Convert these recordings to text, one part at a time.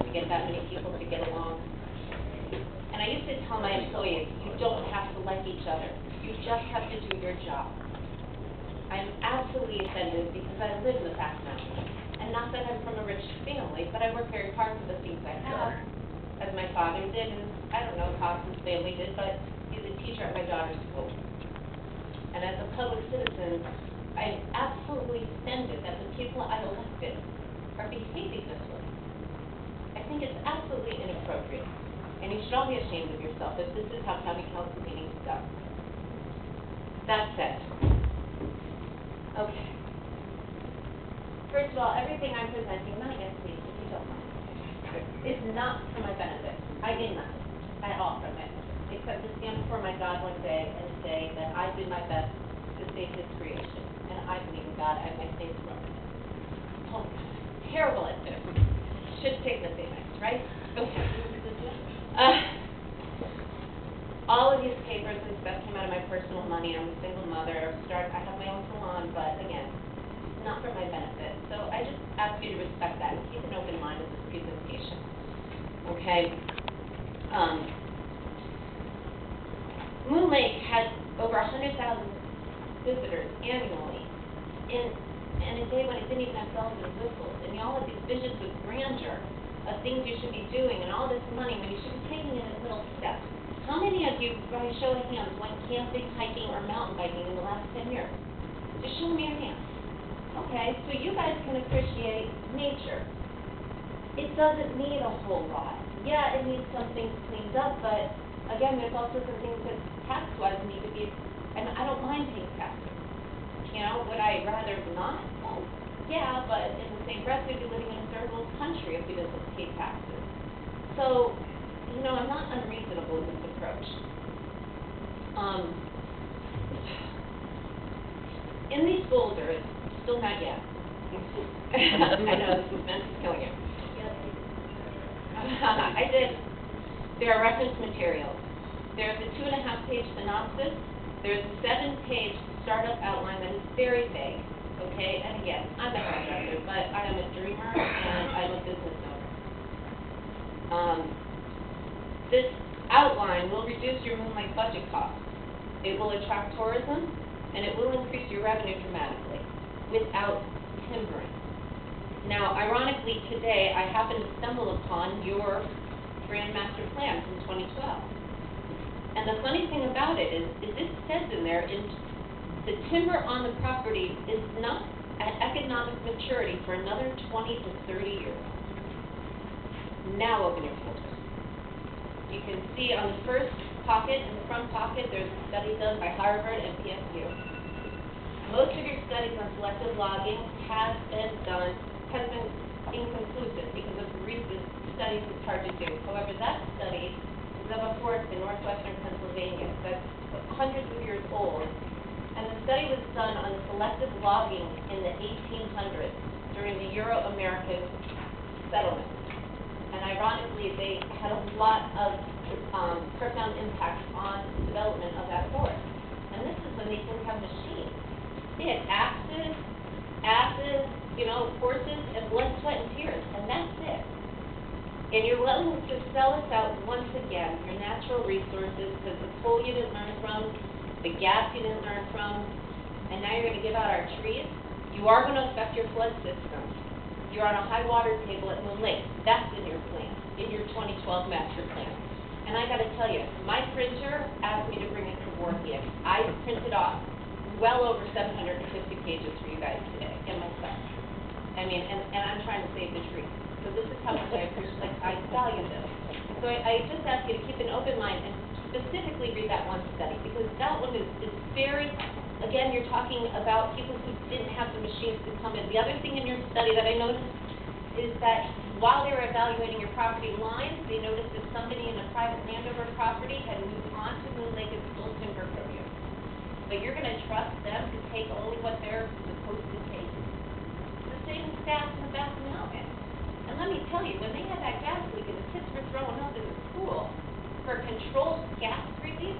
to get that many people to get along. And I used to tell my employees, you don't have to like each other. You just have to do your job. I'm absolutely offended because I live in the Back Mountains. And not that I'm from a rich family, but I work very hard for the things I have, as my father did, and I don't know how his family did, but he's a teacher at my daughter's school. And as a public citizen, I'm absolutely offended that the people I elected are behaving this way. I think it's absolutely inappropriate. And you should all be ashamed of yourself if this is how county council meetings go. That said, okay. First of all, everything I'm presenting, not yet, please, if you don't mind, is not for my benefit. I gain nothing at all from it, except to stand before my God one day and say that I did my best to save his creation. And I believe in God and my faith from it. Oh, terrible at this. Should take the same X, right? Okay. All of these papers and stuff came out of my personal money. I'm a single mother. I have my own salon, but again, not for my benefit. So I just ask you to respect that and keep an open mind in this presentation. Okay. Moon Lake has over 100,000 visitors annually in a day when it didn't even have bells and whistles. And y'all have these visions of grandeur, of things you should be doing, and all this money when you should be taking it in little steps. How many of you, by show of hands, went camping, hiking, or mountain biking in the last 10 years? Just show me your hands. Okay, so you guys can appreciate nature. It doesn't need a whole lot. Yeah, it needs some things cleaned up, but again, there's also some things that tax-wise need to be, and I don't mind paying taxes. You know, would I rather not? Well, yeah, but in the same breath, we'd be living in a third world country if we didn't pay taxes. So, you know, I'm not unreasonable in this approach. In these boulders, still not yet. I know, the suspense is killing you. I did. There are reference materials. There's a 2.5-page synopsis. There's a 7-page startup outline that is very vague. Okay, and again, I'm a hairdresser, but I am a dreamer and I'm a business owner. This outline will reduce your Moon Lake budget costs. It will attract tourism, and it will increase your revenue dramatically without timbering. Now, ironically, today I happened to stumble upon your Grand Master Plan from 2012. And the funny thing about it is it says in there, the timber on the property is not at economic maturity for another 20 to 30 years. Now open your folders. You can see on the first pocket, in the front pocket, there's a study done by Harvard and PSU. Most of your studies on selective logging has been inconclusive because of recent studies it's hard to do. However, that study is of a forest in northwestern Pennsylvania that's hundreds of years old. And the study was done on selective logging in the 1800s during the Euro-American settlement. And ironically, they had a lot of profound impact on the development of that forest. And this is when they didn't have machines. They had axes, you know, horses, and blood, sweat, and tears, and that's it. And you're willing to sell us out once again, your natural resources, because the coal you didn't learn from, the gas you didn't learn from, and now you're going to give out our trees. You are going to affect your flood system. You're on a high water table at Moon Lake. That's in your plan, in your 2012 master plan. And I got to tell you, my printer asked me to bring it to Warfield. I printed off well over 750 pages for you guys today, and myself. I mean, and I'm trying to save the tree. So this is how much I appreciate, like, I value this. So I just ask you to keep an open mind and specifically read that one study, because that one is very, again, you're talking about people who didn't have the machines to come in. The other thing in your study that I noticed is that while they were evaluating your property lines, they noticed that somebody in a private landowner property had moved on to Moon Lake and stole timber from you. But you're going to trust them to take only what they're supposed to take. The same staff in the Back Mountain. And let me tell you, when they had that gas leak and the kids were throwing up in the pool for controlled gas release,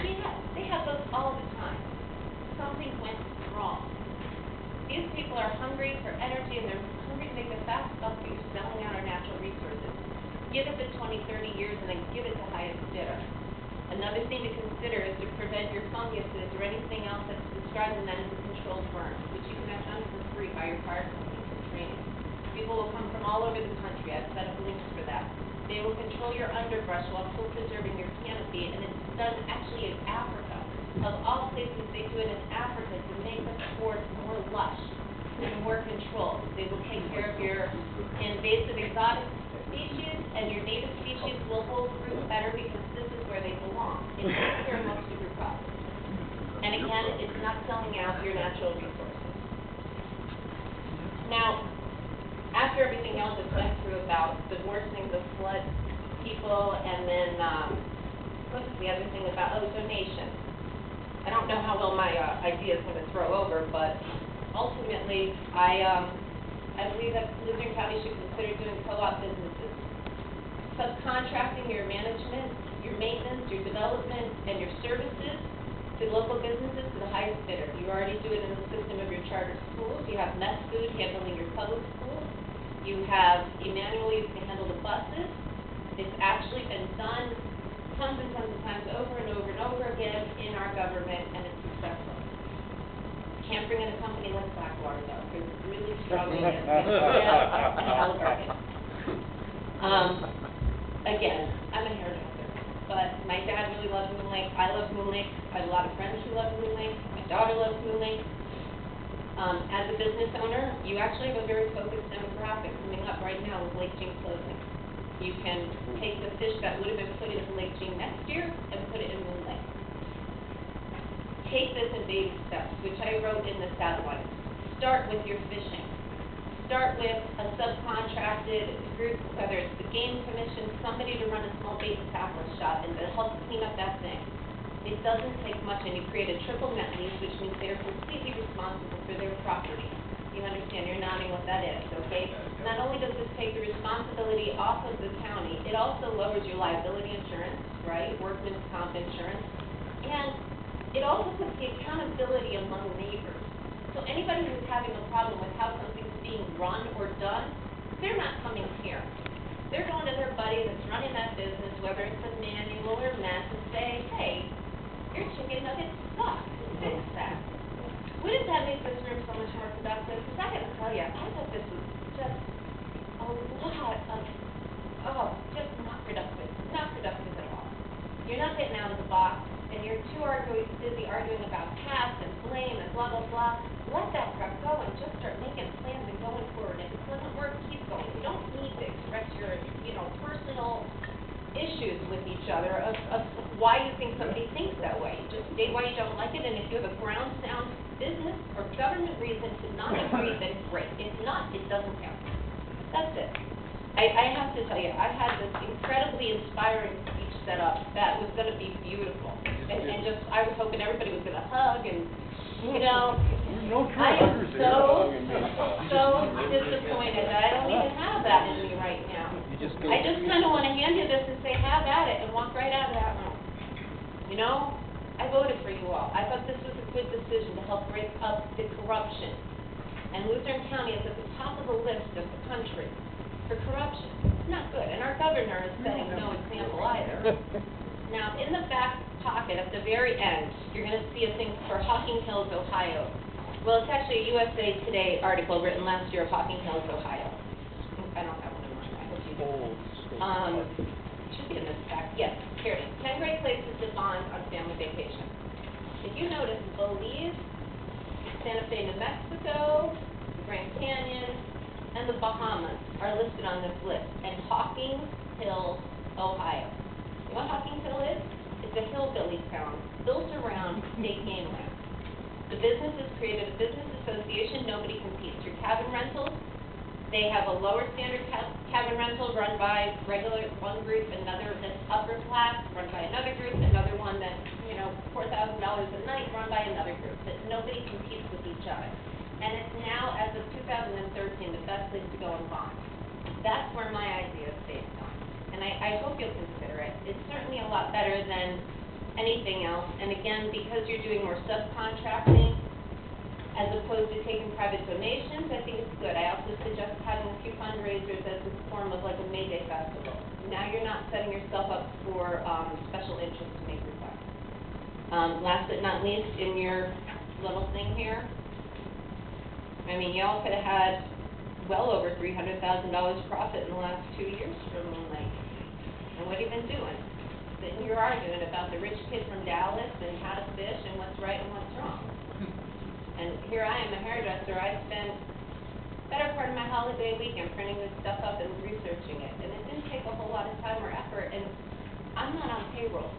they have those all the time. Something went wrong. These people are hungry for energy, and they're hungry to make a fast buck, but you're selling out our natural give it the 20, 30 years, and then give it to highest bidder. Another thing to consider is to prevent your funguses or anything else that's described in that as a controlled burn, which you can have done for free by your fire company for training. People will come from all over the country. I've set up links for that. They will control your underbrush while still preserving your canopy, and it's done actually in Africa. Of all places, they do it in Africa to make the forest more lush and more controlled. They will take care of your invasive exotic species, and your native species will hold fruit better because this is where they belong. It takes care of most of your problems. And again, it's not selling out your natural resources. Now, after everything else that's went through about the worsening of flood people, and then what's the other thing about donation? I don't know how well my idea is going to throw over, but ultimately, I believe that Luzerne County should consider doing co-op businesses, subcontracting your management, your maintenance, your development, and your services to local businesses to the highest bidder. You already do it in the system of your charter schools. You have mess food handling your public schools. You have Emmanuel, you can handle the buses. It's actually been done tons and tons of times over and over and over again in our government, and it's successful. Can't bring in a company like Blackwater, though. There's really strong ideas. And Halliburton. Again, I'm a hairdresser, but my dad really loves Moon Lake. I love Moon Lake. I have a lot of friends who love Moon Lake. My daughter loves Moon Lake. As a business owner, you actually have a very focused demographic coming up right now with Lake Jean closing. You can take the fish that would have been put into Lake Jean next year and put it in Moon Lake. Take this in baby steps, which I wrote in the satellite. Start with your fishing. Start with a subcontracted group, whether it's the Game Commission, somebody to run a small bait and tackle shop and to help clean up that thing. It doesn't take much, and you create a triple net lease, which means they're completely responsible for their property. You understand? You're nodding what that is, okay? Not only does this take the responsibility off of the county, it also lowers your liability insurance, right? Workman's comp insurance. And it also puts the accountability among neighbors. So anybody who's having a problem with how something's being run or done, they're not coming here. They're going to their buddy that's running that business, whether it's a manual or mess, and say, hey, your chicken nuggets suck. Fix that. Wouldn't that make this room so much more productive? Because I got to tell you, I thought this was just a lot of, just not productive. Not productive at all. You're not getting out of the box, and you're too busy arguing about past and blame and blah, blah, blah. Let that crap go and just start making plans and going forward. If it doesn't work, keep going. You don't need to express your, personal issues with each other of why you think somebody thinks that way. Just state why you don't like it, and if you have a ground sound business or government reason to not agree, then great. If not, it doesn't count. That's it. I have to tell you, I had this incredibly inspiring speech set up that was going to be beautiful. And just, I was hoping everybody was going to hug and, I am so disappointed that I don't even have that in me right now. I just kind of want to hand you this and say, have at it, and walk right out of that room. I voted for you all. I thought this was a good decision to help break up the corruption. And Luzerne County is at the top of the list of the country for corruption. It's not good. And our governor is setting no example either. Now, in the back pocket at the very end, you're going to see a thing for Hocking Hills, Ohio. Well, it's actually a USA Today article written last year of Hocking Hills, Ohio. I don't have one in mind. I hope you do. It should be in this back. Yes, here it is. 10 great places to bond on family vacation. If you notice, Belize, Santa Fe, New Mexico, the Grand Canyon, and the Bahamas are listed on this list. And Hocking Hills, Ohio. You know what Hocking Hill is? It's a hillbilly town built around state game land. The businesses created a business association. Nobody competes. Your cabin rentals, they have a lower standard cabin rental run by one group, another that's upper class run by another group, another one that's, $4,000 a night run by another group. But nobody competes with each other. And it's now, as of 2013, the best place to go and bond. That's where my idea is based on. And I hope you'll consider it. It's certainly a lot better than anything else. And again, because you're doing more subcontracting as opposed to taking private donations, I think it's good. I also suggest having a few fundraisers as a form of like a May Day festival. now you're not setting yourself up for special interest to make requests. Last but not least, in your little thing here, I mean, y'all could have had well over $300,000 profit in the last 2 years from Moon Lake. And what have you been doing? Sitting here arguing about the rich kid from Dallas and how to fish and what's right and what's wrong. And here I am, a hairdresser. I spent better part of my holiday weekend printing this stuff up and researching it. And it didn't take a whole lot of time or effort. And I'm not on payroll.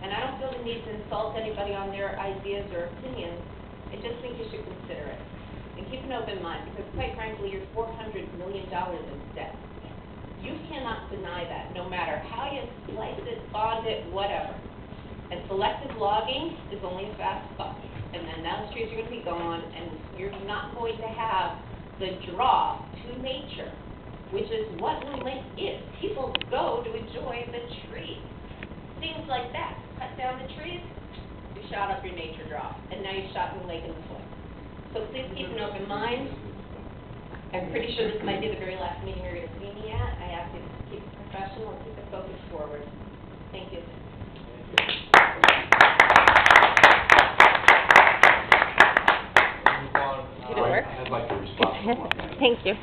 And I don't feel the need to insult anybody on their ideas or opinions. I just think you should consider it. And keep an open mind, because quite frankly, you're $400 million in debt. You cannot deny that, no matter how you slice it, bond it, whatever. And selective logging is only a fast buck. And then those trees are going to be gone, and you're not going to have the draw to nature, which is what Moon Lake is. People go to enjoy the trees. Things like that. Cut down the trees, you shot up your nature draw, and now you shot Moon Lake in the foot. So please keep an open mind. I'm pretty sure this might be the very last meeting you're going to see me at. I ask you to keep it professional and keep it focused forward. Thank you. Did it work? I'd like to respond to one thing. Thank you.